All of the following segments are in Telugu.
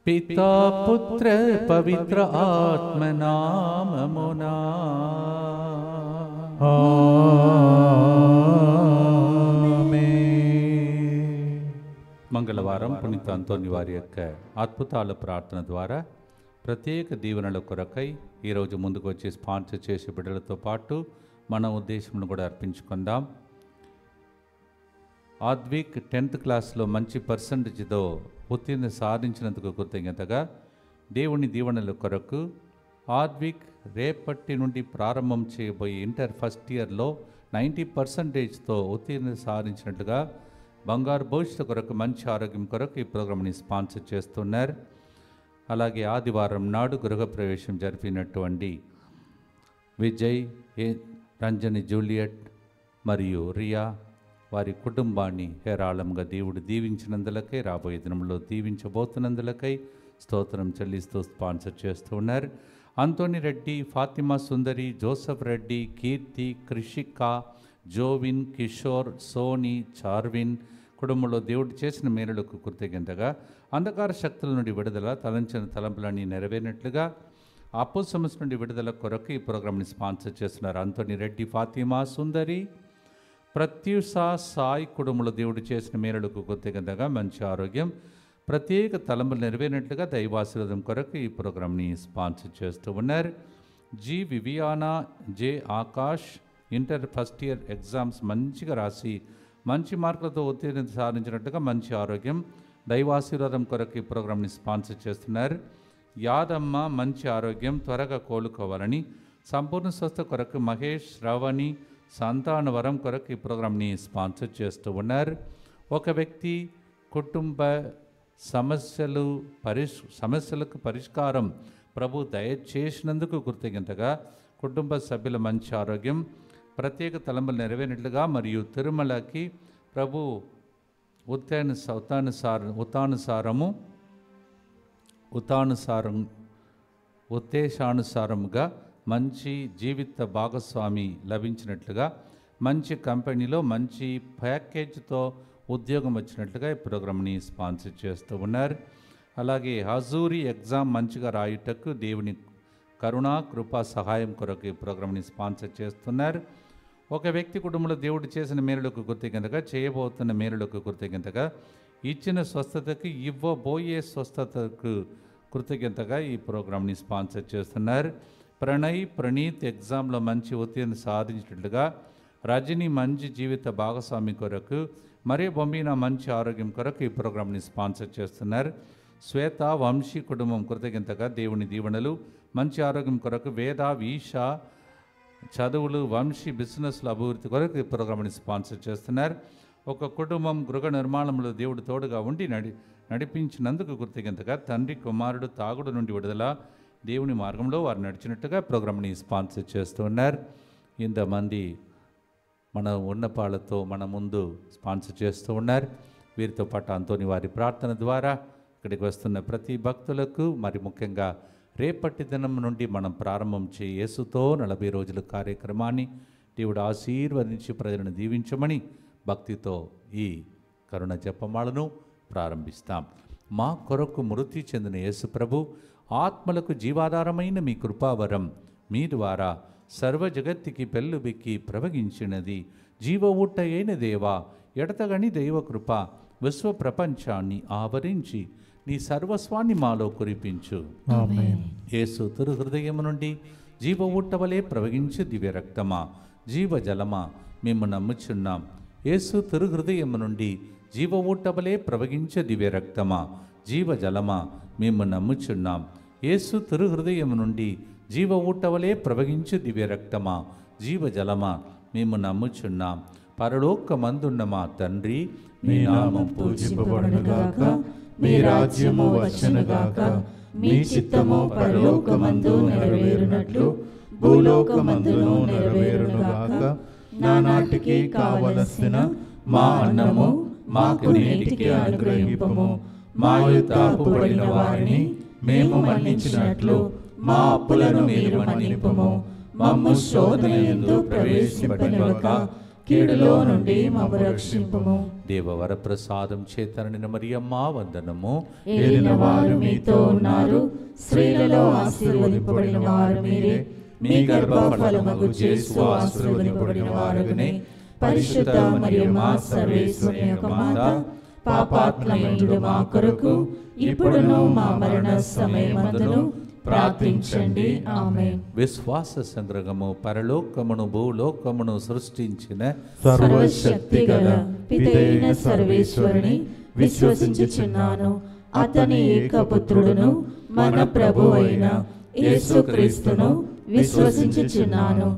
పితా పుత్ర పవిత్ర ఆత్మనామమునా మంగళవారం పునీత అంతోని వారి యొక్క అద్భుతాల ప్రార్థన ద్వారా ప్రత్యేక దీవెనల కొరకై ఈరోజు ముందుకు వచ్చి స్పాన్సర్ చేసే బిడ్డలతో పాటు మన ఉద్దేశంను కూడా అర్పించుకుందాం. ఆద్విక్ 10th క్లాస్లో మంచి పర్సంటేజ్తో ఉత్తీర్ణ సాధించినందుకు కృతజ్ఞతగా దేవుని దీవెనల కొరకు ఆద్విక్ రేపటి నుండి ప్రారంభం చేయబోయే ఇంటర్ ఫస్ట్ ఇయర్లో 90% ఉత్తీర్ణ సాధించినట్లుగా బంగారు భవిష్యత్తు కొరకు మంచి ఆరోగ్యం కొరకు ఈ ప్రోగ్రామ్ని స్పాన్సర్ చేస్తున్నారు. అలాగే ఆదివారం నాడు గృహప్రవేశం జరిపినటువంటి విజయ్, రంజని, జూలియట్ మరియు రియా వారి కుటుంబాన్ని హేరాళంగా దేవుడు దీవించినందులకై, రాబోయే దినంలో దీవించబోతున్నందులకై స్తోత్రం చెల్లిస్తూ స్పాన్సర్ చేస్తూ ఉన్నారు. అంతోని రెడ్డి, ఫాతిమా సుందరి, జోసఫ్ రెడ్డి, కీర్తి, కృషిక, జోవిన్, కిషోర్, సోని, చార్విన్ కుటుంబంలో దేవుడు చేసిన మేలులకు కృతజ్ఞతగా అంధకార శక్తుల నుండి విడుదల, తలంచిన తలంపులన్నీ నెరవేరినట్లుగా అప్పు సమస్య నుండి విడుదల కొరకు ఈ ప్రోగ్రామ్ని స్పాన్సర్ చేస్తున్నారు. అంతోని రెడ్డి, ఫాతిమా సుందరి, ప్రత్యూష, సాయి కుటుంబంలో దేవుడు చేసిన మేలులకు కృతజ్ఞతగా మంచి ఆరోగ్యం, ప్రత్యేక తలంపులు నెరవేరినట్లుగా దైవాశీర్వాదం కొరకు ఈ ప్రోగ్రామ్ని స్పాన్సర్ చేస్తూ ఉన్నారు. G Viviana, J Akash inter first year exams మంచిగా రాసి మంచి మార్కులతో ఉత్తీర్ణత సాధించినట్టుగా మంచి ఆరోగ్యం, దైవాశీర్వాదం కొరకు ఈ ప్రోగ్రామ్ని స్పాన్సర్ చేస్తున్నారు. యాదమ్మ మంచి ఆరోగ్యం, త్వరగా కోలుకోవాలని, సంపూర్ణ స్వస్థ కొరకు మహేష్, శ్రవణి సంతాన వరం కొరకు ఈ ప్రోగ్రామ్ని స్పాన్సర్ చేస్తూ ఉన్నారు. ఒక వ్యక్తి కుటుంబ సమస్యలకు పరిష్కారం ప్రభు దయచేసినందుకు కృతజ్ఞతగా కుటుంబ సభ్యుల మంచి ఆరోగ్యం, ప్రత్యేక తలంపులు నెరవేరినట్లుగా మరియు తిరుమలకి ప్రభు ఉద్దేశానుసారముగా మంచి జీవిత భాగస్వామి లభించినట్లుగా, మంచి కంపెనీలో మంచి ప్యాకేజ్తో ఉద్యోగం వచ్చినట్లుగా ఈ ప్రోగ్రామ్ని స్పాన్సర్ చేస్తూ ఉన్నారు. అలాగే హజూరీ ఎగ్జామ్ మంచిగా రాయుటకు దేవుని కరుణా కృపా సహాయం కొరకు ఈ ప్రోగ్రామ్ని స్పాన్సర్ చేస్తున్నారు. ఒక వ్యక్తి కుటుంబంలో దేవుడు చేసిన మేలులకు కృతజ్ఞతగా, చేయబోతున్న మేలులకు కృతజ్ఞతగా, ఇచ్చిన స్వస్థతకు ఇవ్వబోయే స్వస్థతకు కృతజ్ఞతగా ఈ ప్రోగ్రామ్ని స్పాన్సర్ చేస్తున్నారు. ప్రణయ్, ప్రణీత్ ఎగ్జామ్లో మంచి ఉత్తీర్ణ సాధించినట్లుగా, రజని మంచి జీవిత భాగస్వామి కొరకు, మరియు బొంబీనా మంచి ఆరోగ్యం కొరకు ఈ ప్రోగ్రామ్ని స్పాన్సర్ చేస్తున్నారు. శ్వేత, వంశీ కుటుంబం కృతజ్ఞతగా దేవుని దీవెనలు, మంచి ఆరోగ్యం కొరకు, వేద, వీషా చదువులు, వంశీ బిజినెస్ల అభివృద్ధి కొరకు ఈ ప్రోగ్రామ్ని స్పాన్సర్ చేస్తున్నారు. ఒక కుటుంబం గృహ నిర్మాణంలో దేవుడు తోడుగా ఉండి నడిపించినందుకు కృతజ్ఞతగా, తండ్రి, కుమారుడు తాగుడు నుండి విడుదల, దేవుని మార్గంలో వారు నడిచినట్టుగా ప్రోగ్రామ్ని స్పాన్సర్ చేస్తూ ఉన్నారు. ఇంతమంది మన ఉన్నపాలతో మన ముందు స్పాన్సర్ చేస్తూ ఉన్నారు. వీరితో పాటు అంతోని వారి ప్రార్థన ద్వారా ఇక్కడికి వస్తున్న ప్రతి భక్తులకు, మరి ముఖ్యంగా రేపటి దినం నుండి మనం ప్రారంభం చేయ యేసుతో 40 రోజుల కార్యక్రమాన్ని దేవుడు ఆశీర్వదించి ప్రజలను దీవించమని భక్తితో ఈ కరుణ జపమాలను ప్రారంభిస్తాం. మా కొరకు మృతి చెందిన యేసు ప్రభు, ఆత్మలకు జీవాధారమైన మీ కృపావరం మీ ద్వారా సర్వ జగత్తుకి పెళ్ళుబెక్కి ప్రవగించినది. జీవ ఊట అయిన దేవా, ఎడతగని దైవ కృప విశ్వ ప్రపంచాన్ని ఆవరించి నీ సర్వస్వాన్ని మాలో కురిపించు. యేసు తిరు హృదయము నుండి జీవ ఊటవలే ప్రవగించు దివ్య రక్తమా, జీవ జలమా మేము నమ్ముచున్నాం. యేసు తిరు హృదయము నుండి జీవ ఊటవలే ప్రవగించే దివ్య రక్తమా, జీవ జలమా మేము నమ్ముచున్నాం. యేసు తిరు హృదయము నుండి జీవ ఊటవలే ప్రవగించు దివ్య రక్తమా, జీవ జలమా మేము నమ్ముచున్నాం. పరలోకమందున్న మా తండ్రి, మీ నామం పూజింపబడునుగాక, మీ రాజ్యము వచ్చునుగాక, మీ చిత్తము పరలోకమందు నెరవేరునట్లు భూలోకమందును నెరవేరునుగాక. నానాటికి కావలసిన మా అన్నము మాకు నేటికి అనుగ్రహింపము. మా యొక్క అప్పుపడిన వారిని మేము మన్నించినట్లు మా అప్పులను మీరు మన్నింపము. మమ్ము శోధన యందు ప్రవేశింపనివ్వక కీడులో నుండి మమ్ము రక్షింపుము. దేవవర ప్రసాదం చేతనని మరియమ్మ వందనము. ఏలిన వారు మీతో ఉన్నారు, స్త్రీలలో ఆశీర్వదింపబడిన వారు మీరే. మీ గర్భఫలమగు యేసు ఆశీర్వదింపబడిన వారుగనే. పరిశుద్ధ మరియమ్మ సర్వేశ్వరుని యొక్క మాత, పాపాత్ములైన మా కొరకు ఇప్పుడును మా మరణ సమయమందును ప్రార్థించండి. ఆమేన్. విశ్వాస సంగ్రహము పరలోకమును భూలోకమును సృష్టించిన సర్వశక్తి గల పితైన సర్వేశ్వరుని విశ్వసించుచున్నాను. అతని ఏకపుత్రుడును మన ప్రభు అయిన యేసుక్రీస్తును విశ్వసించుచున్నాను.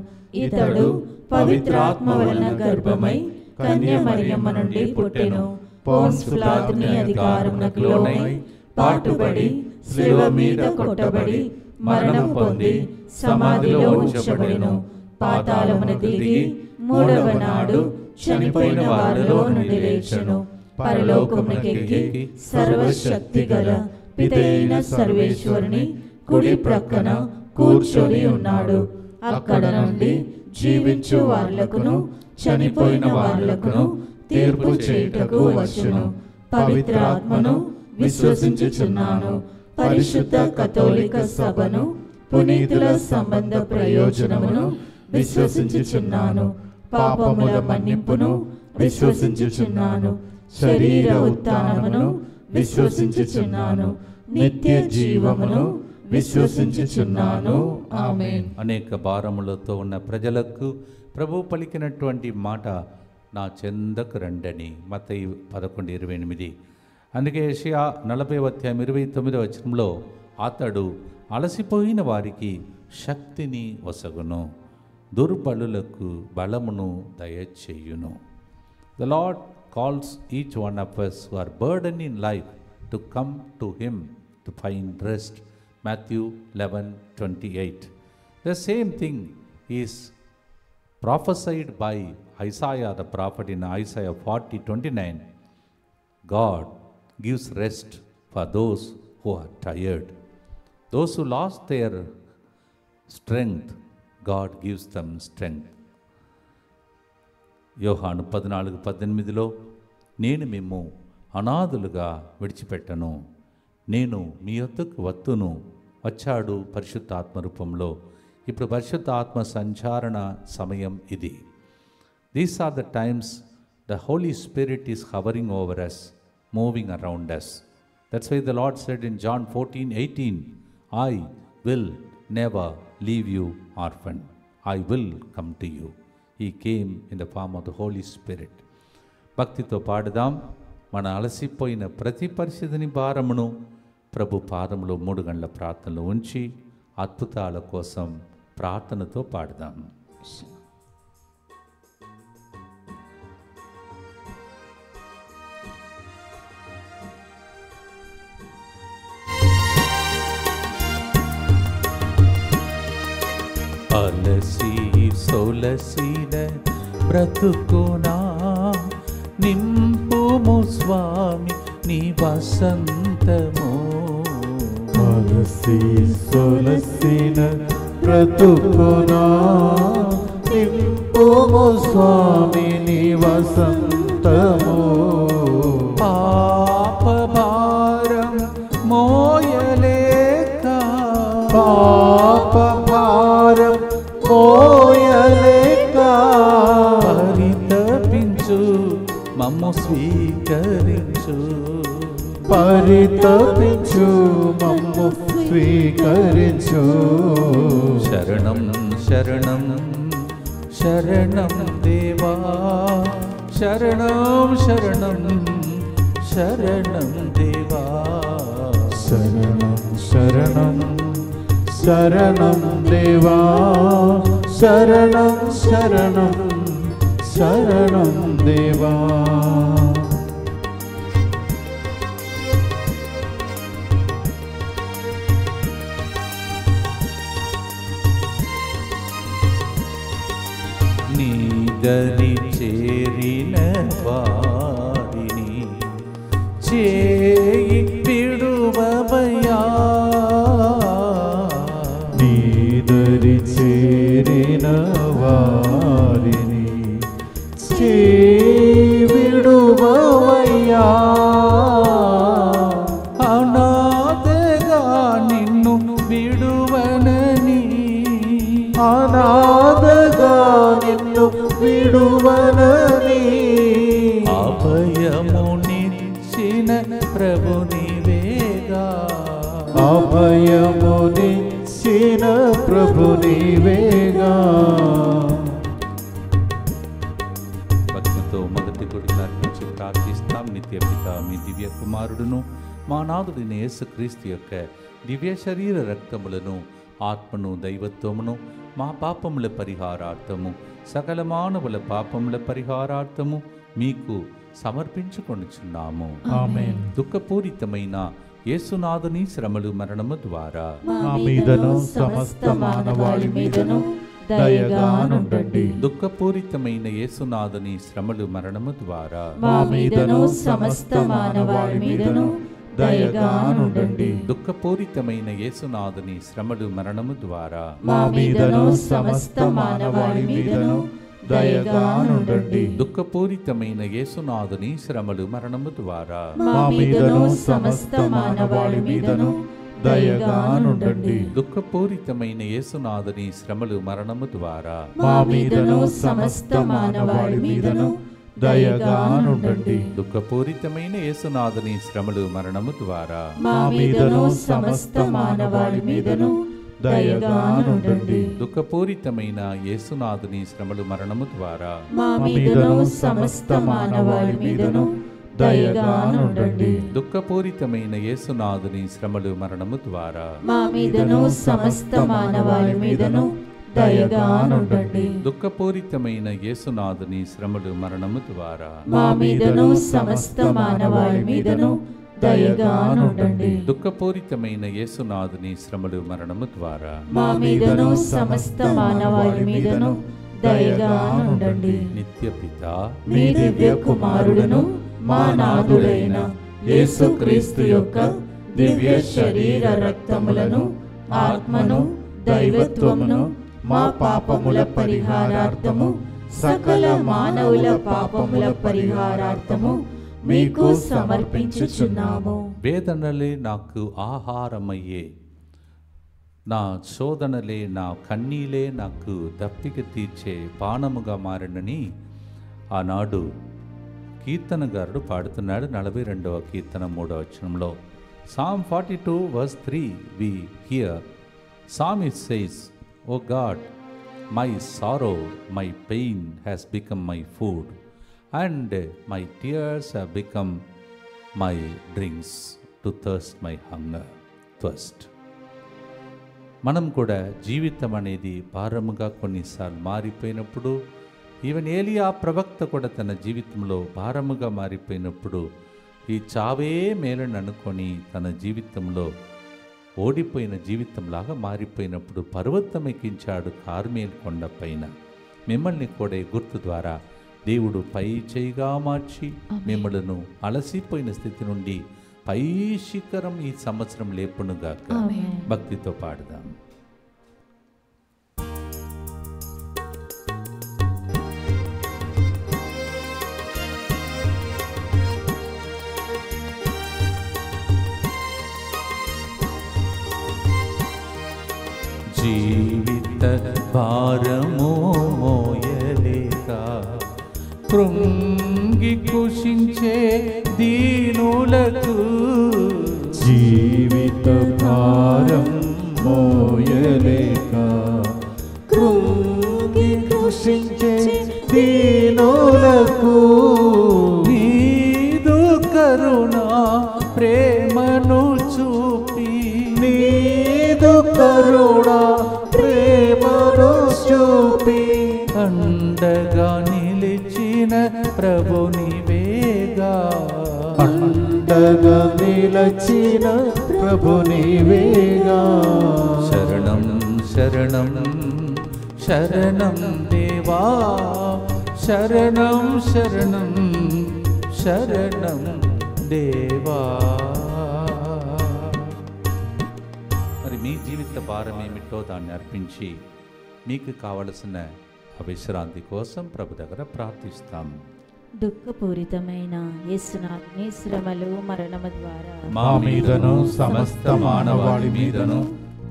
ఇతడు పవిత్రాత్మ వలన గర్భమై కన్య మరియమ్మ నుండి పుట్టెను. పోన్సు పిలాతుని అధికారమునకు లోనై పాటుబడి శిలువ మీద కొట్టబడి మరణం పొంది సమాధిలో ఉంచబడెను. పాతాళమున దిగి మూడవ నాడు చనిపోయిన వారిలో నుండి లేచెను. పరలోకమునకెక్కి సర్వశక్తి గల పితైన సర్వేశ్వరుని కుడి ప్రక్కన కూర్చొని ఉన్నాడు. అక్కడ నుండి జీవించు వారులకును చనిపోయిన వారులకును తీర్పు చేయుటకు వచ్చును. పవిత్రాత్మను విశ్వసించుచున్నాను. పరిశుద్ధ కథోలిక సభను, పునీతుల సంబంధ ప్రయోజనమును విశ్వసించుచున్నాను. పాపముల మన్నింపును విశ్వసించుచున్నాను. శరీర ఉత్థానమును విశ్వసించుచున్నాను. నిత్య జీవమును విశ్వసించుచున్నాను. ఆమేన్. అనేక భారములతో ఉన్న ప్రజలకు ప్రభు పలికినటువంటి మాట, నా చెందకు రండని. మత్తయి 11:28. అందుకే యెషయా 40:29 అతడు అలసిపోయిన వారికి శక్తిని వసగును, దుర్బలులకు బలమును దయచేయును. The Lord calls each one of us who are burdened in life to come to Him to find rest. Matthew 11:28. The same thing is prophesied by Isaiah the prophet in Isaiah 40:29. God gives rest for those who are tired. Those who lost their strength, God gives them strength. యోహాను 14:18 నేను మిమ్ము అనాథులుగా విడిచిపెట్టను, నేను మీ యొద్దకు వత్తును. వచ్చాడు పరిశుద్ధాత్మ రూపంలో. ఇప్పుడు పరిశుద్ధాత్మ సంచారణ సమయం ఇది. These are the times the Holy Spirit is hovering over us, moving around us. That's why the Lord said in John 14:18, I will never leave you orphan. I will come to you. He came in the form of the Holy Spirit. భక్తితో పాడుదాం. మన అలసిపోయిన ప్రతి పరిస్థితిని భారమును ప్రభు పాదములో 3 గంటల ప్రార్థనలో ఉంచి అద్భుతాల కోసం ప్రార్థనతో పాడుదాం. అలసి సొలసిన బ్రతుకునా నింపుము స్వామి నీ వసంతము. అలసి సొలసిన బ్రతుకునా నింపుము స్వామి నీ వసంతము. పాప భారం మోయలేక, పాప భారం మోయలేక పరితపించు మమ్ము స్వీకరించు. పరితపించు మమ్ము స్వీకరించు. శరణం శరణం శరణం దేవా, శరణం శరణం శరణం దేవా. శరణం శరణం శరణం దేవా, శరణం శరణం శరణం దేవా. నీదని చేరిన వారిని చేయి విడువవయ్యా. నీదరి చేరిన వారిని దయగానుండిన ప్రభు నీవేగా, అభయమునిచ్చిన ప్రభు నీవేగా. భక్తితో మొదటి కొడుకును అర్పించి ప్రార్థిస్తాం. నిత్య పిత మీ దివ్య కుమారుడును మా నాథుడైన యేసుక్రీస్తు యొక్క దివ్య శరీర రక్తములను, ఆత్మను, దైవత్వమును మా పాపముల పరిహారార్థము, సకల మానవుల పాపముల పరిహారార్థము మీకు సమర్పించుకొనుచున్నాము. ఆమేన్. దుఃఖపూరితమైన యేసునాథుని శ్రమలు మరణము ద్వారా మా మీదను సమస్త మానవాళి మీదను దయగానుండండి. దుఃఖపూరితమైన యేసునాథుని శ్రమలు మరణము ద్వారా మా మీదను సమస్త మానవాళి మీదను దయగానుండండి. దుఃఖపూరితమైన యేసునాథుని శ్రమలు మరణము ద్వారా మా మీదను సమస్త మానవాళి మీదను దయగానుండండి. దుఃఖపూరితమైన యేసునాథుని శ్రమలు మరణము ద్వారా మా మీదను సమస్త మానవాళి మీదను దయగానుండండి. దుఃఖపూరితమైన యేసునాథుని శ్రమలు మరణము ద్వారా మా మీదను సమస్త మానవాళి మీదను దయగానుండండి. దుఃఖపూరితమైన యేసునాథుని శ్రమలు మరణము ద్వారా మా మీదను సమస్త మానవాళి మీదను దయగానుండండి. దుఃఖపూరితమైన యేసునాథుని శ్రమలు మరణము ద్వారా మా మీదను సమస్త మానవాళి మీదను దయగానుండండి. దుఃఖపూరితమైన యేసునాథుని శ్రమలు మరణము ద్వారా మా మీదను సమస్త మానవాళి మీదను దయగానుండండి. దుఃఖపూరితమైన యేసునాథుని శ్రమలు మరణము ద్వారా మా మీదను సమస్త మానవాళి మీదను దయగానుండండి. దుఃఖపూరితమైన యేసునాథుని శ్రమలు మరణము ద్వారా మా మీదను సమస్త మానవాళి మీదను దయగానుండండి. నిత్య పిత మీ దివ్య కుమారుడును మా నాథుడైన యేసుక్రీస్తు యొక్క దివ్య శరీర రక్తములను, ఆత్మను, దైవత్వమును మా పాపముల పరిహారార్థము, సకల మానవుల పాపముల పరిహారార్థము మీకు సమర్పించుచున్నాము. వేదనలే నాకు ఆహారమయ్యే, నా శోధనలే, నా కన్నీలే నాకు దప్పిక తీర్చే పానముగా మారినని ఆనాడు కీర్తనగారుడు పాడుతున్నాడు. 42వ కీర్తన 3వ వచనంలో Psalm 42 verse 3 we hear Psalmist says, "O God, my sorrow, my pain has become my food, and my tears have become my drinks to thirst my hunger thirst." మనం కూడా జీవితం అనేది భారముగా కొన్నిసార్లు మారిపోయినప్పుడు, ఈవెన్ ఏలియా ప్రవక్త కూడా తన జీవితంలో భారముగా మారిపోయినప్పుడు, ఈ చావే మేలని అనుకొని తన జీవితంలో ఓడిపోయిన జీవితంలాగా మారిపోయినప్పుడు పర్వతం ఎక్కించాడు కార్మేల్ కొండ పైన. మిమ్మల్ని కూడా గుర్తు ద్వారా దేవుడు పై చేయిగా మార్చి మిమ్మలను అలసిపోయిన స్థితి నుండి పై శిఖరం ఈ సంవత్సరం లేపునుగాక. భక్తితో పాడుదాం. జీవిత భారమో మోయలేక కృంగి కుషించే దీనులకు, జీవిత భారం మోయలేక కృంగి కృషించే దీనులకు, నీదు కరుణ ప్రేమను చూపి, నీదు కరుణ ప్రేమను చూపి, అండగా నిలిచిన ప్రభు నీవేగా, అండగా నిలచిన ప్రభు నీవేగా. శరణం శరణం శరణం దేవా, శరణం శరణం శరణం దేవా. మరి మీ జీవిత భారం ఏమిటో దాన్ని అర్పించి మీకు కావలసిన విశ్రాంతి కోసం ప్రభు దగ్గర ప్రార్థిస్తాం. దుఃఖపూరితమైన యేసునాథుని శ్రమలు మరణము ద్వారా మా మీదను సమస్త మానవాళి మీదను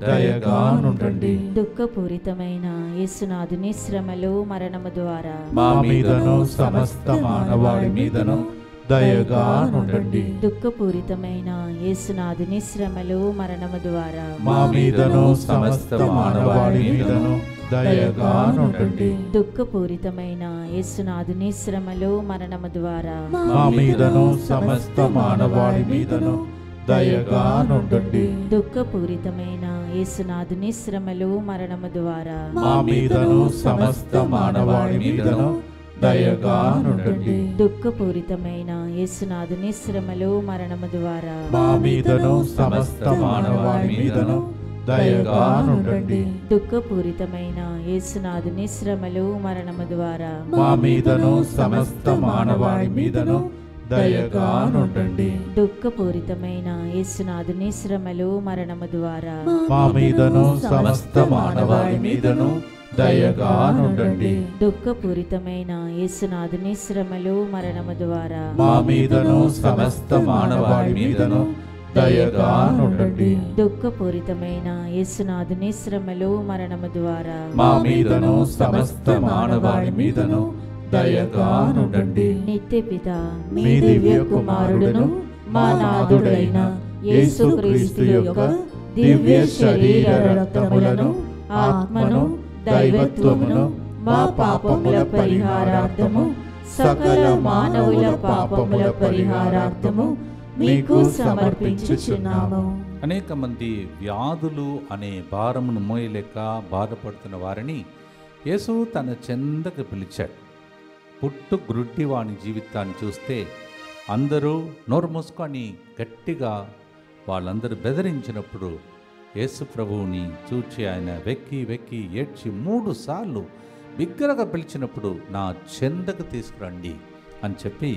దయగానుండండి. దుఃఖపూరితమైన యేసునాథుని శ్రమలు మరణము ద్వారా మా మీదను సమస్త మానవాళి మీదను దయగా నుండండి. దుఃఖపూరితమైన యేసునాథుని శ్రమలు మరణము ద్వారా మా మీదను సమస్త మానవాళి మీదను దయగా నుండండి. దుఃఖపూరితమైన యేసునాథుని శ్రమలు మరణము ద్వారా మా మీదను సమస్త మానవాళి మీదను దయగా నుండండి. దుఃఖపూరితమైన యేసునాథుని శ్రమలు మరణము ద్వారా మా మీదను సమస్త మానవాళి మీదను దయగా నుండండి. దుఃఖపూరితమైన యేసునాథుని శ్రమలు మరణము ద్వారా మా మీదను సమస్త మానవాళి మీదను దయగా నుండండి. దుఃఖపూరితమైన యేసునాథుని శ్రమలు మరణము ద్వారా మా మీదను సమస్త మానవాళి మీదను దయగా నుండండి. దుఃఖపూరితమైన యేసునాథుని శ్రమలు మరణము ద్వారా మా మీదను సమస్త మానవాళి మీదను దయగా నుండండి. దుఃఖపూరితమైన యేసునాథుని శ్రమలు మరణము ద్వారా మా మీదను సమస్త మానవాళి మీదను దయగా నుండండి. దుఃఖపూరితమైన యేసునాథుని శ్రమలు మరణము ద్వారా మా మీదను సమస్త మానవాళి మీదను దయగా నుండండి. నిత్యపిత మీ మీ దివ్య కుమారుడును మా నాథుడైన యేసుక్రీస్తు యొక్క దివ్య శరీర రక్తములను ఆత్మను దైవత్వమును మా పాపముల పరిహారార్థము సకల మానవుల పాపముల పరిహారార్థము మీకు సమర్పించుచున్నాము. అనేక మంది వ్యాధులు అనే భారమును మోయలేక బాధపడుతున్న వారిని యేసు తన చెందకు పిలిచాడు. పుట్టు గ్రుడ్డి వాని జీవితాన్ని చూస్తే అందరూ నోరు మూసుకొని గట్టిగా వాళ్ళందరూ బెదిరించినప్పుడు యేసు ప్రభువుని చూచి ఆయన వెక్కి వెక్కి ఏడ్చి 3 సార్లు బిగ్గరగా పిలిచినప్పుడు నా చెందకు తీసుకురండి అని చెప్పి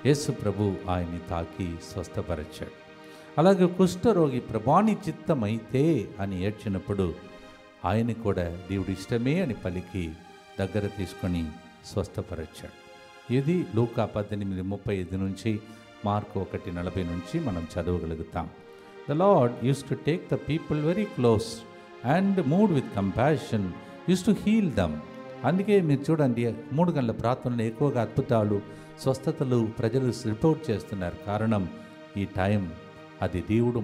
యేసు ప్రభు ఆయన్ని తాకి స్వస్థపరిచాడు. అలాగే కుష్ఠరోగి ప్రభాని చిత్తమైతే అని ఏడ్చినప్పుడు ఆయన కూడా దేవుడి ఇష్టమే అని పలికి దగ్గర తీసుకొని స్వస్థపరిచాడు. ఇది లూకా 18:35 నుంచి మార్కు 1:40 నుంచి మనం చదవగలుగుతాం. The Lord used to take the people very close and moved with compassion, used to heal them. అందుకే మీరు చూడండి 3 గంటల ప్రార్థనలో ఎక్కువగా అద్భుతాలు స్వస్థతలు ప్రజలు రిపోర్ట్ చేస్తున్నారు. కారణం ఈ టైం అది దేవుడు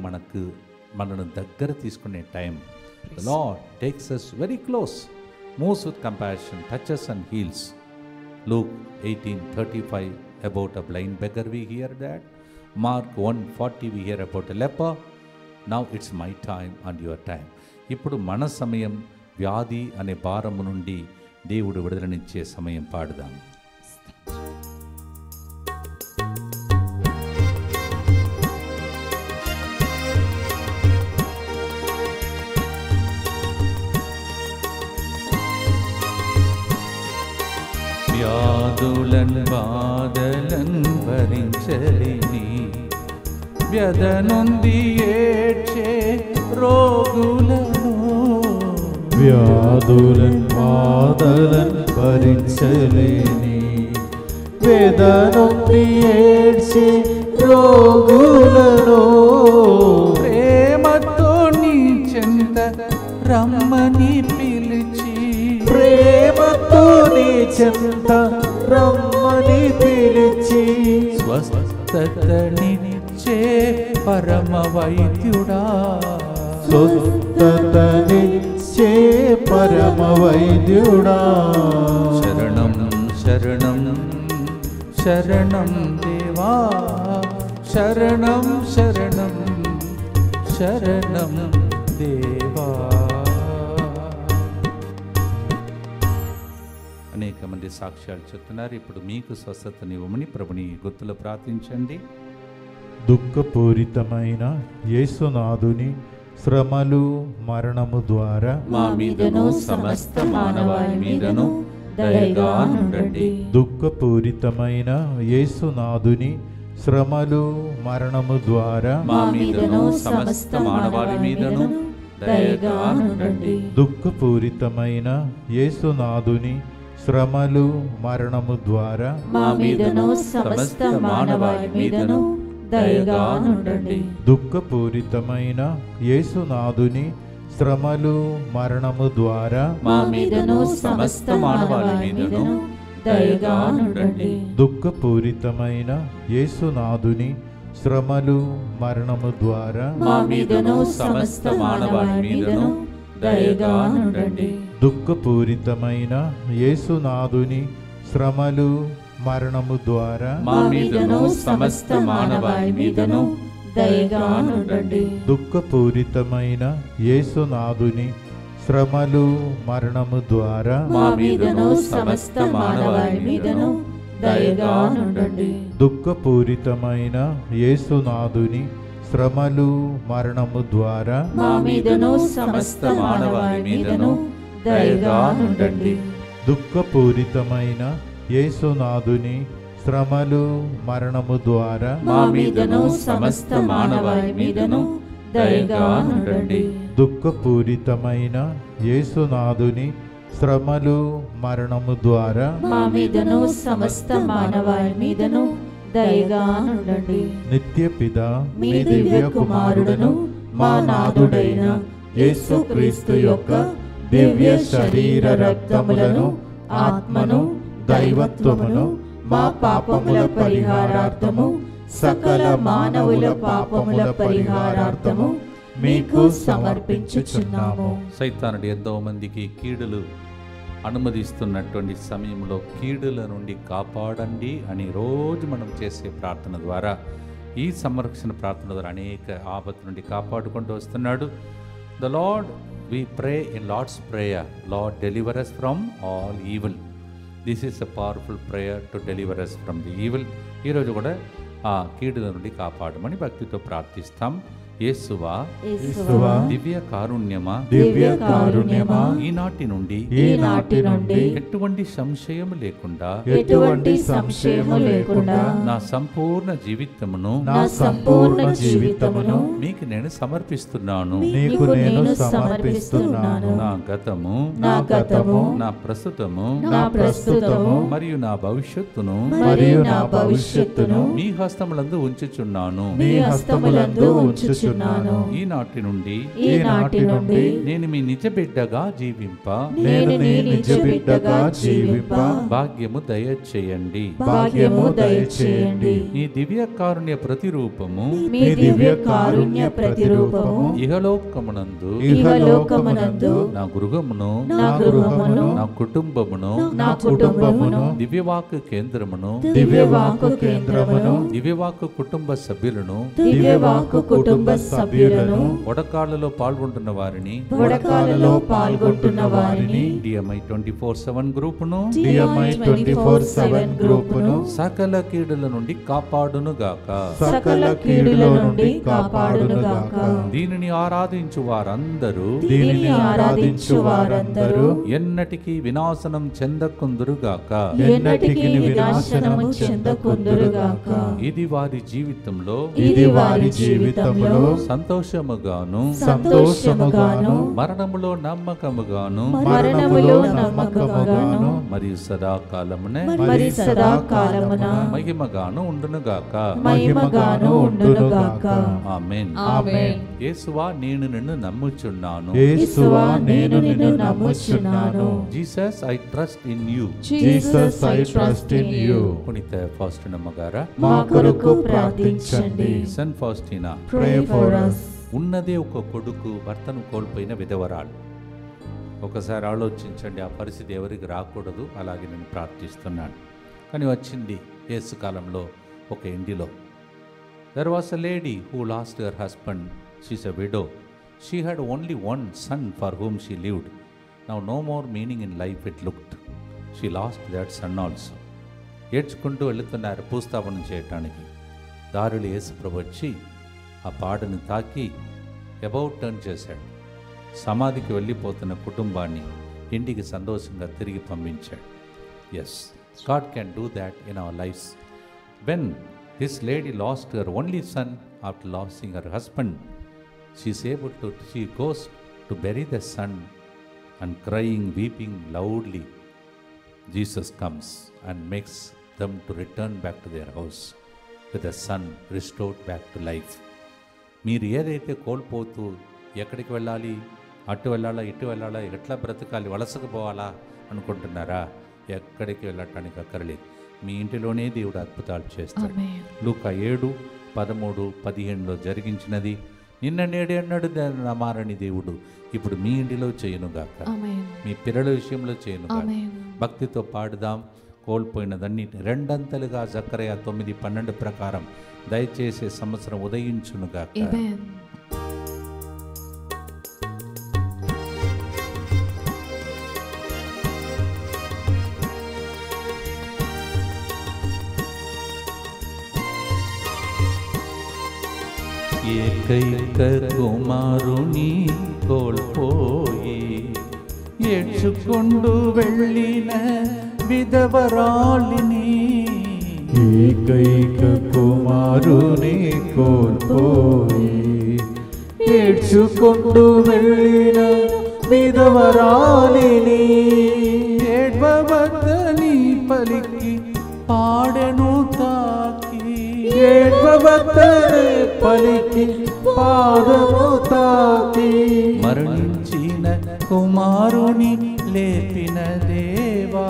మనను దగ్గర తీసుకునే time. The Lord takes us very close, moves with compassion, touches and heals. Luke 18:35 about a blind beggar we hear that. Mark 1:40 we hear about a leper. Now it's my time and your time. ఇప్పుడు మన సమయం వ్యాధి అనే భారము నుండి దేవుడు విడుదలనిచ్చే సమయం. పాడుదాం. వ్యాధులన్ బాధలన్ భరించలేని వ్యధనుంది ఏడ్చే రోగులను వ్యాధులన్ బాధలన్ భరించలేని వేదనుంది ఏడ్చే రోగులను ప్రేమతో నీ చెంత రమ్మని పిలిచి ప్రేమతో నీ చెంత రమ్మని పిలిచి స్వస్థతనిచ్చే పరమ వైద్యుడా స్వస్థతనిచ్చే పరమ వైద్యుడా శరణం శరణం శరణం దేవా శరణం శరణం శరణం దేవా. అనేక మంది సాక్ష్యాలు చెప్తున్నారు. ఇప్పుడు మీకు స్వస్థతనివ్వమని ప్రభుని గుర్తులో ప్రార్థించండి. దుఃఖపూరితమైన యేసునాథుని శ్రమలు మరణము ద్వారా మా మీదను సమస్త మానవాళి మీదను దయగా నుండండి. దుఃఖపూరితమైన యేసునాథుని శ్రమలు మరణము ద్వారా మా మీదను సమస్త మానవాళి మీదను దయగా నుండండి. దుఃఖపూరితమైన యేసునాథుని శ్రమలు మరణము ద్వారా మా మీదను సమస్త మానవాళి మీదను దయగా నుండండి. దుఃఖపూరితమైన యేసునాథుని శ్రమలు మరణము ద్వారా మా మీదను సమస్త మానవాళి మీదను దయగా నుండండి. దుఃఖపూరితమైన యేసునాథుని శ్రమలు మరణము ద్వారా మా మీదను సమస్త మానవాళి మీదను దయగా నుండండి. దుఃఖపూరితమైన యేసునాథుని శ్రమలు మరణము ద్వారా మా మీదను సమస్త మానవాళి మీదను దయగా నుండండి. దుఃఖపూరితమైన యేసునాథుని శ్రమలు మరణము ద్వారా మా మీదను సమస్త మానవాళి మీదను దయగా నుండండి. దుఃఖపూరితమైన యేసునాథుని శ్రమలు మరణము ద్వారా మా మీదను సమస్త మానవాళి మీదను దయగా నుండండి. దుఃఖపూరితమైన యేసునాథుని శ్రమలు మరణము ద్వారా మా మీదను సమస్త మానవాళి మీదను దయగా నుండండి. దుఃఖపూరితమైన యేసునాథుని శ్రమలు మరణము ద్వారా మా మీదను సమస్త మానవాళి మీదను దయగా నుండండి. నిత్య పిత మీ దివ్య కుమారుడను మా నాథుడైన యేసుక్రీస్తు యొక్క దివ్య శరీర రక్తములను ఆత్మను దైవత్వమును మా పాపముల పరిహారార్థము సకల మానవుల పాపముల పరిహారార్థము మీకు సమర్పించుచున్నాము. సైతానుడు ఎంతో మందికి కీడులు అనుమతిస్తున్నటువంటి సమయంలో కీడుల నుండి కాపాడండి అని రోజు మనం చేసే ప్రార్థన ద్వారా, ఈ సంరక్షణ ప్రార్థన ద్వారా అనేక ఆపత్తు నుండి కాపాడుకుంటూ వస్తున్నాడు. The Lord we pray in Lord's prayer, Lord deliver us from all evil. This is a powerful prayer to deliver us from the evil. ఈరోజు కూడా ఆ కీడుల నుండి కాపాడమని భక్తితో ప్రార్థిస్తాం. యేసువా యేసువా దివ్య కారుణ్యమా దివ్య కారుణ్యమా ఈనాటి నుండి ఎటువంటి సంశయం లేకుండా ఎటువంటి సంశయము లేకుండా నా సంపూర్ణ జీవితమును మీకు నేను సమర్పిస్తున్నాను. నీకు నేను సమర్పిస్తున్నాను. నా గతము నా ప్రస్తుతము మరియు నా భవిష్యత్తును మీ హస్తములందు ఉంచుచున్నాను. ఈనాటి నుండి నేను మీ నిజ బిడ్డగా జీవింప భాగ్యము దయచేయండి. ఈ దివ్య కారుణ్య ప్రతిరూపము ఇహలోకమునందు నా గృహమును నా కుటుంబమును దివ్యవాక్కు కేంద్రమును దివ్యవాక్కు కుటుంబ సభ్యులను వడకాళ్ళలో పాల్గొంటున్న వారిని డిఎంఐ 24/7 గ్రూపును సకల కీడుల నుండి కాపాడును గాక. దీనిని ఆరాధించు వారందరూ ఎన్నటికీ వినాశనం చెందకుందురు గాక. ఇది వారి జీవితంలో సంతోషముగాను మరణములో నమ్మకముగాను మరియు సదాకాలమున మహిమగాను ఉండునుగాక. ఆమేన్. యేసువా నేను నిన్ను నమ్ముచున్నాను. Jesus I trust in you. పునీత ఫాస్టినా గారా మా కొరకు ప్రార్థించండి. సెయింట్ ఫాస్టినా ఉన్నదే ఒక కొడుకు, భర్తను కోల్పోయిన విధవరాలు. ఒకసారి ఆలోచించండి, ఆ పరిస్థితి ఎవరికి రాకూడదు. అలాగే నేను ప్రార్థిస్తున్నాను. కానీ వచ్చింది యేసు కాలంలో ఒక ఇంటిలో. There was a lady who lost her husband. She is a widow. She had only one son for whom she lived. Now no more meaning in life it looked. She lost that son also. ఏడ్చుకుంటూ వెళుతున్నారు భూస్థాపనం చేయటానికి. దారులు యేసు ప్రభు వచ్చి ఆ పాడను తాకి అబౌట్ టర్న్ చేశాడు. సమాధికి వెళ్ళిపోతున్న కుటుంబాన్ని ఇంటికి సంతోషంగా తిరిగి పంపించాడు. Yes, God can do that in our lives. When this lady lost her only son after losing her husband, she goes to bury the son and crying, weeping loudly. Jesus comes and makes them to return back to their house with the son restored back to life. మీరు ఏదైతే కోల్పోతూ ఎక్కడికి వెళ్ళాలి, అటు వెళ్ళాలా ఇటు వెళ్ళాలా, ఎట్లా బ్రతకాలి, వలసకు పోవాలా అనుకుంటున్నారా? ఎక్కడికి వెళ్ళటానికి అక్కర్లేదు. మీ ఇంటిలోనే దేవుడు అద్భుతాలు చేస్తాడు. ఆమేన్. లూకా 7:13-15 జరిగించినది నిన్న నేడే అన్నాడు నమారని దేవుడు ఇప్పుడు మీ ఇంటిలో చేయునుగాక, ఆమేన్. మీ పిల్లల విషయంలో చేయునుగాక. ఆమేన్. భక్తితో పాడుదాం. కోల్పోయినదన్నిటి రెండంతలుగా జకర్యా 9:12 ప్రకారం దయచేసి సంవత్సరం ఉదయించునుగాక. ఆమేన్. ఏకైక కుమారుని కోల్పోయి ఏడ్చుకుంటూ వెళ్ళిన విధవరాలిని, ఏకైక కుమారుని కోల్పోయి ఏడ్చుకుంటూ వెళ్ళిన విధవరాలిని, ఏడ్వవద్దని పలికి పాడెను తాకి, ఏడ్వవద్దని పలికి పాదము తాకి, మరణించిన కుమారుని లేపిన దేవా,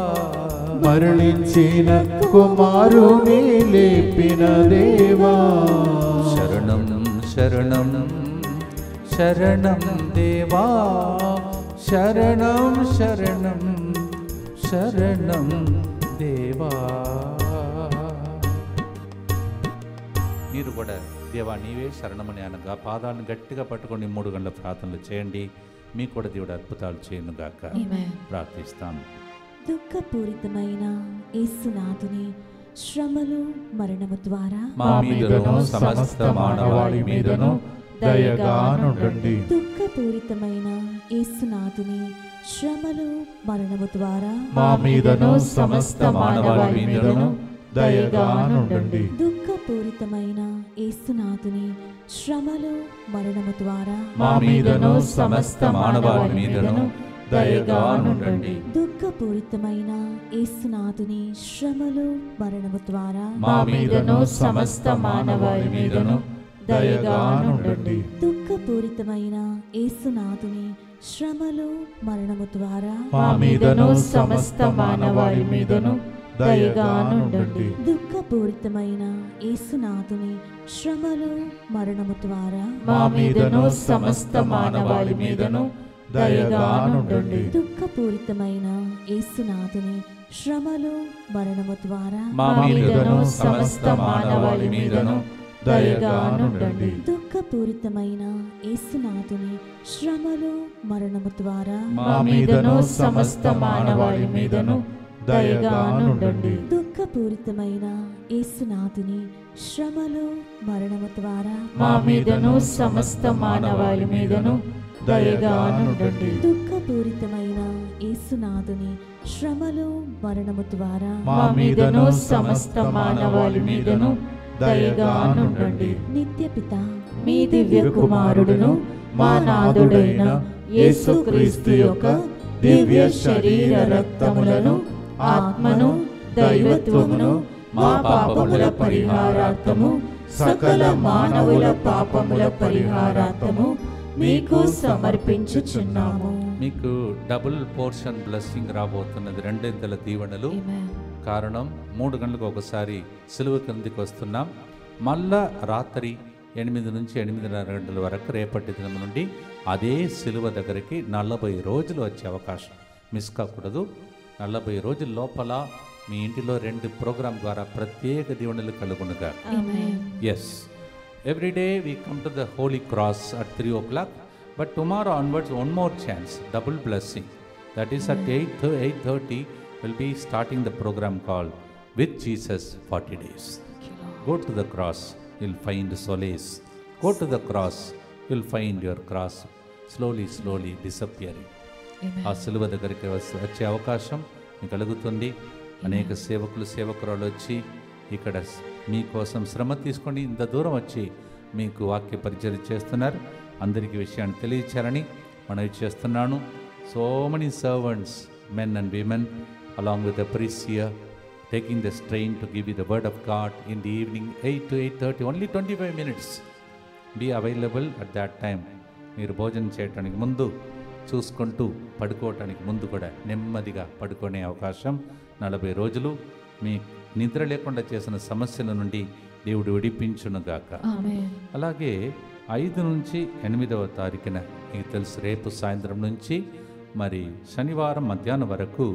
మరణించిన కుమారుని లేపిన దేవా, శరణం శరణం శరణం దేవా, శరణం శరణం శరణం దేవా. మీరు కూడా దేవా నీవే శరణమని అనగా పాదాలను గట్టిగా పట్టుకొని 3 గంటల ప్రార్థనలు చేయండి. మీకు కూడా దేవుడు అద్భుతాలు చేయనుగాక. ఆమేన్. ప్రార్థిస్తాం. దుఃఖపూరితమైన యేసునాథుని శ్రమలు మరణము ద్వారా మా మీదను సమస్త మానవాళి మీదను దయగా నుండండి. దుఃఖపూరితమైన యేసునాథుని శ్రమలు మరణము ద్వారా మా మీదను సమస్త మానవాళి మీదను దయగా నుండండి. దుఃఖపూరితమైన యేసునాథుని శ్రమలు మరణము ద్వారా మా మీదను సమస్త మానవాళి మీదను దయగా నుండండి. దుఃఖపూరితమైన యేసునాథుని శ్రమలు మరణము ద్వారా మా మీదను సమస్త మానవాళి మీదను దయగా నుండండి. దుఃఖపూరితమైన యేసునాథుని శ్రమలు మరణము ద్వారా మా మీదను సమస్త మానవాళి మీదను దయగా నుండండి. దుఃఖపూరితమైన యేసునాథుని శ్రమలు మరణము ద్వారా మా మీదను సమస్త మానవాళి మీదను దయగా నుండండి. దుఃఖపూరితమైన యేసునాథుని శ్రమలు మరణము ద్వారా మా మీదను సమస్త మానవాళి మీదను దయగా నుండండి. దుఃఖపూరితమైన యేసునాథుని శ్రమలు మరణము ద్వారా మా మీదను సమస్త మానవాళి మీదను దయగా నుండండి. దుఃఖపూరితమైన యేసునాథుని శ్రమలు మరణము ద్వారా మా మీదను సమస్త మానవాళి మీదను దయగా నుండండి. దుఃఖపూరితమైన యేసునాథుని శ్రమలు మరణము ద్వారా మా మీదను సమస్త మానవాళి మీదను దయగా నుండండి. నిత్యపిత మీ దివ్య కుమారుడును మా నాథుడైన యేసుక్రీస్తు యొక్క దివ్య శరీర రక్తములను ఆత్మను దైవత్వమును మా పాపముల పరిహారార్థము సకల మానవుల పాపముల పరిహారార్థము మీకు సమర్పించుచున్నాము. మీకు డబుల్ పోర్షన్ బ్లెస్సింగ్ రాబోతున్నది, 2 దీవెనలు. ఆమేన్. కారణం 3 గంటలకు ఒకసారి సిలువ కిందికి వస్తున్నాం. మళ్ళా రాత్రి 8 నుంచి 8:30 గంటల వరకు రేపటి దినం నుండి అదే సిలువ దగ్గరికి 40 రోజులు వచ్చే అవకాశం మిస్ కాకూడదు. 40 రోజుల లోపల మీ ఇంటిలో 2 ప్రోగ్రాం ద్వారా ప్రత్యేక దీవెనలు కలుగునుగా. ఆమేన్. Yes, every day we come to the Holy Cross at 3 o'clock, but tomorrow onwards one more chance, double blessing. That is at 8:30 we'll be starting the program called With Jesus 40 Days. Go to the cross, you'll find solace. Go to the cross, you'll find your cross slowly disappearing. ఆమేన్. ఆ సిలువ దగ్గరికి వచ్చే అవకాశం మీకు కలుగుతుంది. అనేక సేవకురాలు వచ్చి ఇక్కడ మీకోసం శ్రమ తీసుకొని ఇంత దూరం వచ్చి మీకు వాక్య పరిచయం చేస్తున్నారు. అందరికీ విషయాన్ని తెలియచేయాలని మనవి చేస్తున్నాను. So many servants, men and women, along with the priests here, taking the strain to give you the word of God in the evening 8 to 8:30, only 25 minutes. Be available at that time. మీరు భోజనం చేయడానికి ముందు చూసుకుంటూ పడుకోవటానికి ముందు కూడా నెమ్మదిగా పడుకునే అవకాశం 40 రోజులు మీ నిద్ర లేకుండా చేసిన సమస్యల నుండి దేవుడు విడిపించునుగాక. అలాగే 5 నుంచి 8వ తారీఖున మీకు తెలుసు రేపు సాయంత్రం నుంచి మరి శనివారం మధ్యాహ్నం వరకు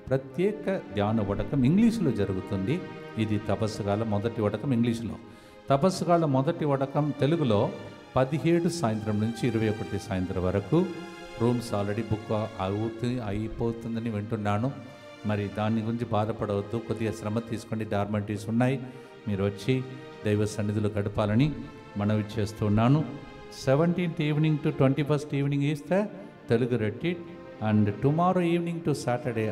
ప్రత్యేక ధ్యాన వడకం ఇంగ్లీషులో జరుగుతుంది. ఇది తపస్సుగాల మొదటి వడకం ఇంగ్లీషులో, తపస్సుగాల మొదటి వడకం తెలుగులో 17 సాయంత్రం నుంచి 21 సాయంత్రం వరకు. రూమ్స్ ఆల్రెడీ బుక్ అయిపోతుందని వింటున్నాను. మరి దాని గురించి బాధపడవద్దు, కొద్దిగా శ్రమ తీసుకోండి. డార్మెంటరీస్ ఉన్నాయి, మీరు వచ్చి దైవ సన్నిధిలో గడపాలని మనవి చేస్తున్నాను. 17th evening to 21st evening is the Telugu retreat, and tomorrow evening to Saturday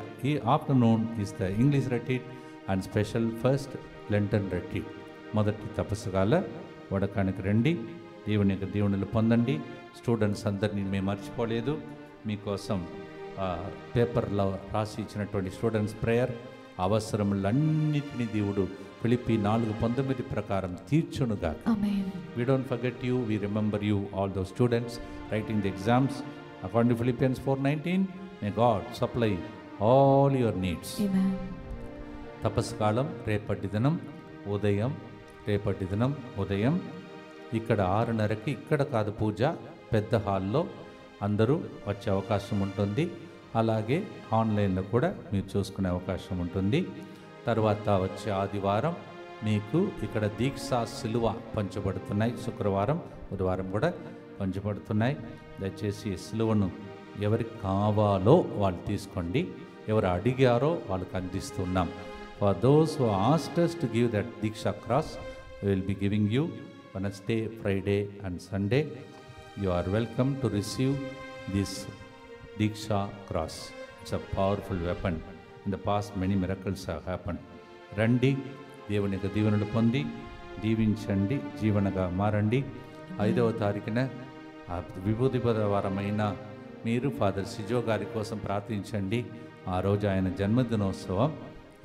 afternoon is the English retreat and special first Lenten retreat. మొదటి తపస్సుగాల వడకానికి రండి, దేవుని యొక్క దీవెనలు పొందండి. స్టూడెంట్స్ అందరినీ మేము మర్చిపోలేదు, మీకోసం పేపర్లో రాసి ఇచ్చినటువంటి స్టూడెంట్స్ ప్రేయర్ అవసరములన్నిటినీ దేవుడు ఫిలిప్పీ 4:19 ప్రకారం తీర్చునుగా. We don't forget you, we remember you, all those students writing the exams according to Philippians 4:19. May God supply all your needs. Amen. తపస్సు కాలం రేపటి దినం ఉదయం ఇక్కడ 6:30కి, ఇక్కడ కాదు పూజ, పెద్ద హాల్లో అందరూ వచ్చే అవకాశం ఉంటుంది. అలాగే ఆన్లైన్లో కూడా మీరు చూసుకునే అవకాశం ఉంటుంది. తర్వాత వచ్చే ఆదివారం మీకు ఇక్కడ దీక్షా సిలువ పంచబడుతున్నాయి. శుక్రవారం బుధవారం కూడా పంచబడుతున్నాయి. దయచేసి సిలువను ఎవరికి కావాలో వాళ్ళు తీసుకోండి, ఎవరు అడిగారో వాళ్ళకి అందిస్తున్నాం. For those who asked us to give that Deeksha cross, we will be giving you Wednesday, Friday and Sunday. You are welcome to receive this Diksha cross. It's a powerful weapon. In the past many miracles have happened. రండి, దేవుని యొక్క దీవెనలు పొంది దీవించండి, జీవనగా మారండి. 5వ తారీఖున విభూతి బుధవారమైన మీరు ఫాదర్ సిజో గారి కోసం ప్రార్థించండి. ఆ రోజు ఆయన జన్మదినోత్సవం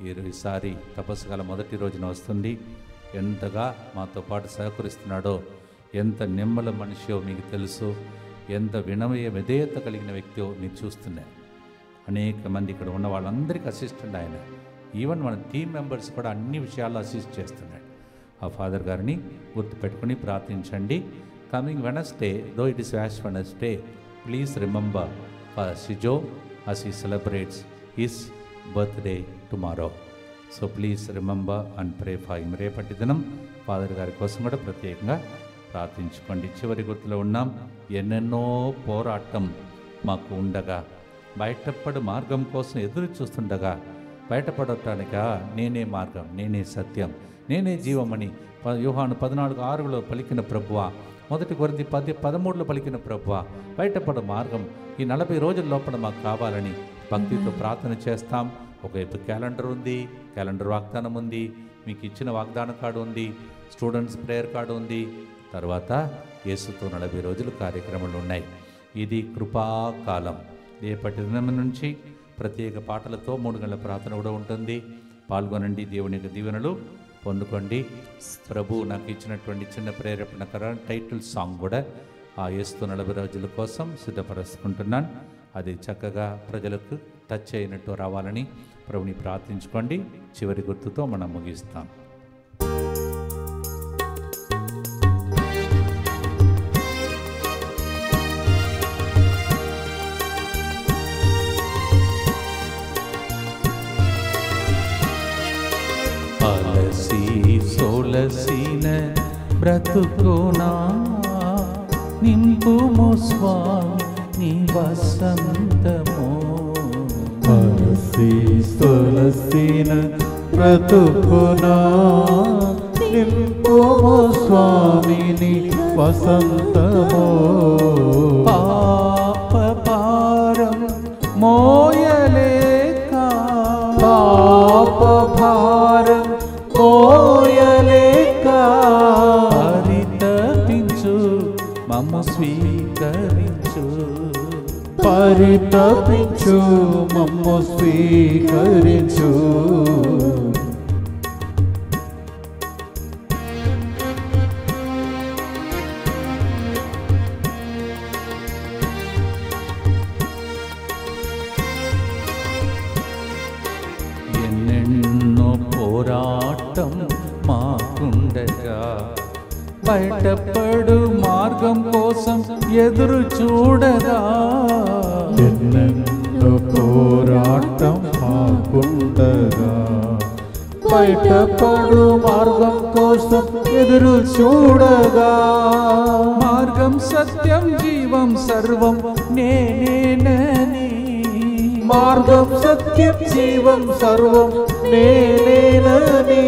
ఈసారి తపస్సుగాల మొదటి రోజున వస్తుంది. ఎంతగా మాతో పాటు సహకరిస్తున్నాడో, ఎంత నిమ్మల మనిషియో మీకు తెలుసు, ఎంత విధేయత కలిగిన వ్యక్తియో మీరు చూస్తున్నారు. అనేక మంది ఇక్కడ ఉన్న వాళ్ళందరికీ అసిస్టెంట్ ఆయన. ఈవెన్ మన టీమ్ మెంబర్స్ కూడా అన్ని విషయాల్లో అసిస్ట్ చేస్తున్నాడు. ఆ ఫాదర్ గారిని గుర్తుపెట్టుకుని ప్రార్థించండి. Coming Wednesday, though it is Ash Wednesday, please remember for Sijo as he celebrates his birthday tomorrow. So please remember and pray for him. రేపటి దినం ఫాదర్ గారి కోసం కూడా ప్రత్యేకంగా ప్రార్థించుకోండి. చివరి గుర్తులో ఉన్నాం. ఎన్నెన్నో పోరాటం మాకు ఉండగా, బయటపడు మార్గం కోసం ఎదురు చూస్తుండగా, బయటపడటానికా నేనే మార్గం, నేనే సత్యం, నేనే జీవమని యోహాను 14:6 పలికిన ప్రభువా, 1 కొరింథీ 10:13 పలికిన ప్రభువా, బయటపడ మార్గం ఈ 40 రోజుల లోపల మాకు కావాలని భక్తితో ప్రార్థన చేస్తాం. ఒకవైపు క్యాలెండర్ ఉంది, క్యాలెండర్ వాగ్దానం ఉంది, మీకు ఇచ్చిన వాగ్దాన కార్డు ఉంది, స్టూడెంట్స్ ప్రేయర్ కార్డు ఉంది, తర్వాత యేసుతో 40 రోజులు కార్యక్రమాలు ఉన్నాయి. ఇది కృపాకాలం. రేపటి దినం నుంచి ప్రత్యేక పాటలతో 3 గంటల ప్రార్థన కూడా ఉంటుంది. పాల్గొనండి, దేవుని యొక్క దీవెనలు పొందుకోండి. ప్రభు నాకు ఇచ్చినటువంటి చిన్న ప్రేరేపణకర టైటిల్ సాంగ్ కూడా ఆ యేసుతో 40 రోజుల కోసం సిద్ధపరుచుకుంటున్నాను. అది చక్కగా ప్రజలకు టచ్ అయినట్టు రావాలని ప్రభుని ప్రార్థించుకోండి. చివరి గుర్తుతో మనం ముగిస్తాం. అలసి సోలసిన బ్రతుకునా నింపుము స్వామి నీ వసంతము. అలసి సోలసిన బ్రతుకునా నింపుము స్వామి నీ వసంతము. పాప భారం మోయలేక, పాప భారం మోయలేక, పరితపించు మమ్ము స్వీకరించు, పరితపించు మమ్ము స్వీకరించు. బయటపడు మార్గం కోసం ఎదురు చూడగా ఎన్నెన్నో పోరాటం మాకుండగా బయటపడు మార్గం కోసం ఎదురు చూడగా మార్గం సత్యం జీవం సర్వం నేనేనని మార్గం సత్యం జీవం సర్వం నేనేనని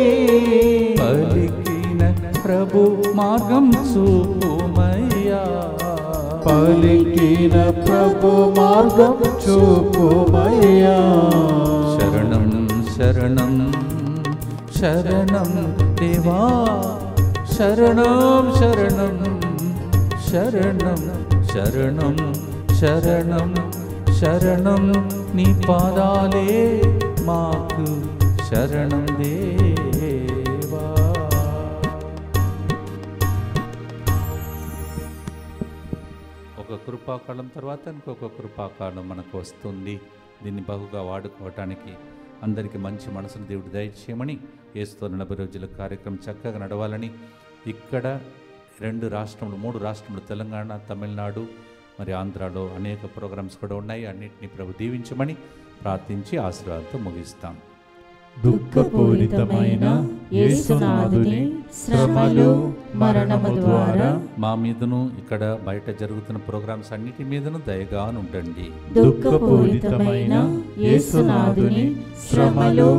పలికిన ప్రభు మార్గం చూపుమయ్యా పలికిన ప్రభు మార్గం చూపుమయ్యా శరణం శరణం శరణం దేవా శరణం శరణం శరణం శరణం శరణం శరణం నీ పాదాలే మాకు శరణం దేవా. ఒక కృపాకాలం తర్వాత ఇంకొక కృపాకాలం మనకు వస్తుంది. దీన్ని బహుగా వాడుకోవటానికి అందరికీ మంచి మనసును దేవుడు దయచేయమని, యేసుతో 40 రోజుల కార్యక్రమం చక్కగా నడవాలని, ఇక్కడ 3 రాష్ట్రములు తెలంగాణ, తమిళనాడు మరి ఆంధ్రాలో అనేక ప్రోగ్రామ్స్ కూడా ఉన్నాయి. అన్నింటినీ ప్రభు దీవించమని ప్రార్థించి ఆశీర్వాదంతో ముగిస్తాం. దుఃఖపూరితమైన యేసునాథుని శ్రమలు మరణము ద్వారా మా మీదను ఇక్కడ బయట జరుగుతున్న ప్రోగ్రామ్స్ అన్నిటి మీదను దయగా ఉండండి. దుఃఖపూరితమైన యేసునాథుని శ్రమలు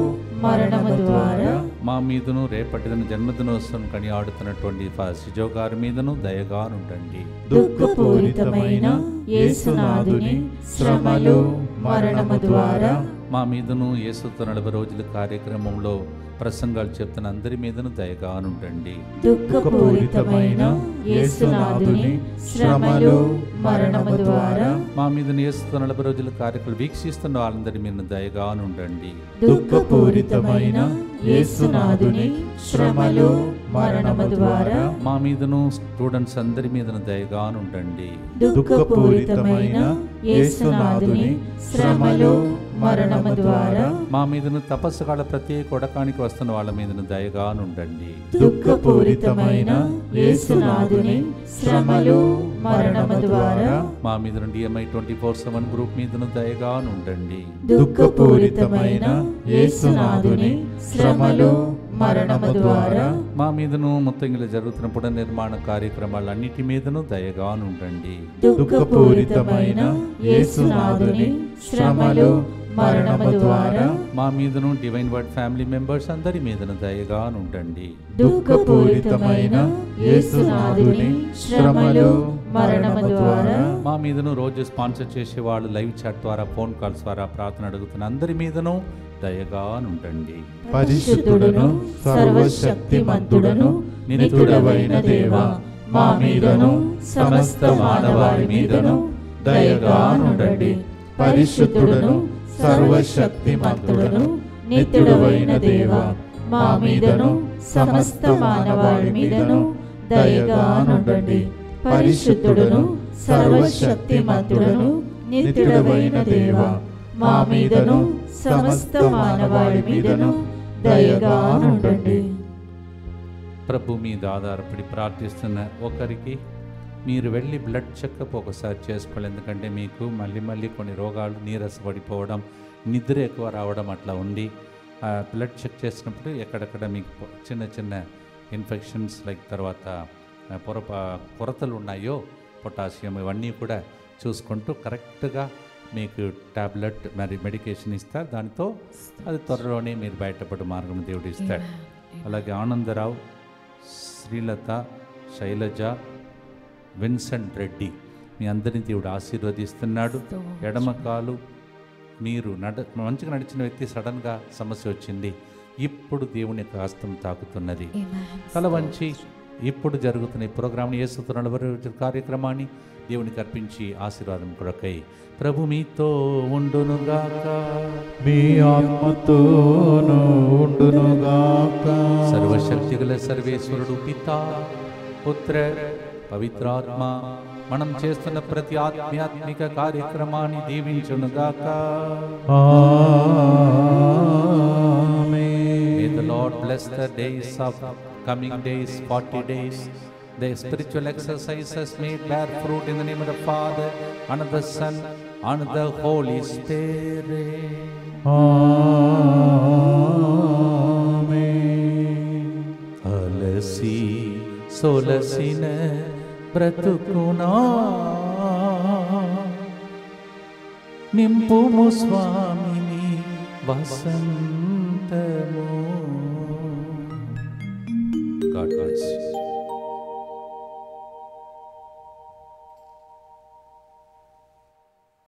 మరణము ద్వారా మా మీదను రేపటి దిన జన్మదినోత్సవం కని ఆడుతున్నటువంటి సిజో గారి మీదను దయగా ఉండండి. దుఃఖపూరితమైన యేసునాథుని శ్రమలు మరణము ద్వారా మా మీదను యేసుతో 40 రోజుల కార్యక్రమంలో ప్రసంగాలు చెప్తున్న అందరి మీదను దయగా ఉండండి. దుఃఖపూరితమైన యేసునాథుని శ్రమలు మరణము ద్వారా మా మీదను యేసుతో 40 రోజుల కార్యక్రమం వీక్షిస్తున్న వాళ్ళందరి మీద దయగా ఉండండి. దుఃఖపూరితమైన యేసునాథుని శ్రమలు మరణము ద్వారా మా మీదను స్టూడెంట్స్ అందరి మీదను దయగా ఉండండి. దుఃఖపూరితమైన యేసునాథుని శ్రమలు మరణము ద్వారా మా మీదను తపస్సుగాల ప్రతి కొడకానికి వస్తున్న వాళ్ళ మీదను దయగా ఉండండి. దుఃఖపూరితమైన యేసునాథుని శ్రమలు మరణము ద్వారా మా మీదను DMI 24/7 గ్రూప్ మీదను దయగా ఉండండి. దుఃఖపూరితమైన యేసునాథుని శ్రమలు మరణము ద్వారా మా మీదను మొత్తంగా జరుగుతున్న పునర్నిర్మాణ కార్యక్రమాలన్నిటి మీదను దయగా ఉండండి. దుఃఖపూరితమైన యేసునాథుని శ్రమలు మరణము ద్వారా మా మీదను డివైన్ వర్డ్ ఫ్యామిలీ మెంబర్స్ అందరి మీదను దయగా ఉండండి. దుఃఖపూరితమైన యేసునాథుని శ్రమలు మరణము ద్వారా మా మీదను రోజు స్పాన్సర్ చేసే వాళ్ళు లైవ్ చాట్ ద్వారా ఫోన్ కాల్స్ ద్వారా ప్రార్థన అడుగుతున్న అందరి మీదను దయగా ఉండండి. పరిశుద్ధుడును సర్వశక్తిమంతుడును నిత్యుడవైన దేవా, మా మీదను సమస్త మానవాళి మీదను దయగా ఉండండి. పరిశుద్ధుడును సర్వశక్తిమంతుడును నిత్యుడవైన దేవా, మా మీదను సమస్త మానవాళి మీదను దయగా ఉండండి. పరిశుద్ధుడును సర్వశక్తిమంతుడును నిత్యుడవైన దేవా, మా మీదను సమస్త మానవాళి మీదను దయగా ఉండండి. ప్రభు మీద ఆధారపడి ప్రార్థిస్తున్న ఒకరికి మీరు వెళ్ళి బ్లడ్ చెకప్ ఒకసారి చేసుకోవాలి. ఎందుకంటే మీకు మళ్ళీ కొన్ని రోగాలు, నీరసపడిపోవడం, నిద్ర ఎక్కువ రావడం అట్లా ఉంది. బ్లడ్ చెక్ చేసినప్పుడు ఎక్కడెక్కడ మీకు చిన్న ఇన్ఫెక్షన్స్ లైక్ తర్వాత కొరతలు ఉన్నాయో పొటాషియం ఇవన్నీ కూడా చూసుకుంటూ కరెక్ట్గా మీకు టాబ్లెట్ మరి మెడికేషన్ ఇస్తారు. దానితో అది త్వరలోనే మీరు బయటపడే మార్గం దేవుడు ఇస్తాడు. అలాగే ఆనందరావు, శ్రీలత, శైలజ, విన్సెంట్ రెడ్డి మీ అందరినీ దేవుడు ఆశీర్వదిస్తున్నాడు. ఎడమకాలు మీరు మంచిగా నడిచిన వ్యక్తి సడన్గా సమస్య వచ్చింది. ఇప్పుడు దేవుని యొక్క హస్తం తాకుతున్నది. తల వంచి ఇప్పుడు జరుగుతున్న ఈ ప్రోగ్రామ్ని యేసుతో 40 రోజుల కార్యక్రమాన్ని దేవునికి అర్పించి ఆశీర్వాదం కొరకై ప్రభు మీతో ఉండునుగాక, మీ ఆత్మతోను ఉండునుగాక. సర్వశక్తిగల సర్వేశ్వరుడు పితా, పుత్ర, పవిత్రాత్మ మనం చేస్తున్న ప్రతి ఆధ్యాత్మిక కార్యక్రమాన్ని దీవించునుగాక. ఆమేన్. May the Lord bless the days of coming days, 40 days. the spiritual exercises may bear fruit in the name of the Father, and of the Son, and of the Holy Spirit. Amen. అలసి సొలసిన బ్రతుకునా నింపుము స్వామిని వసంతము. God bless you.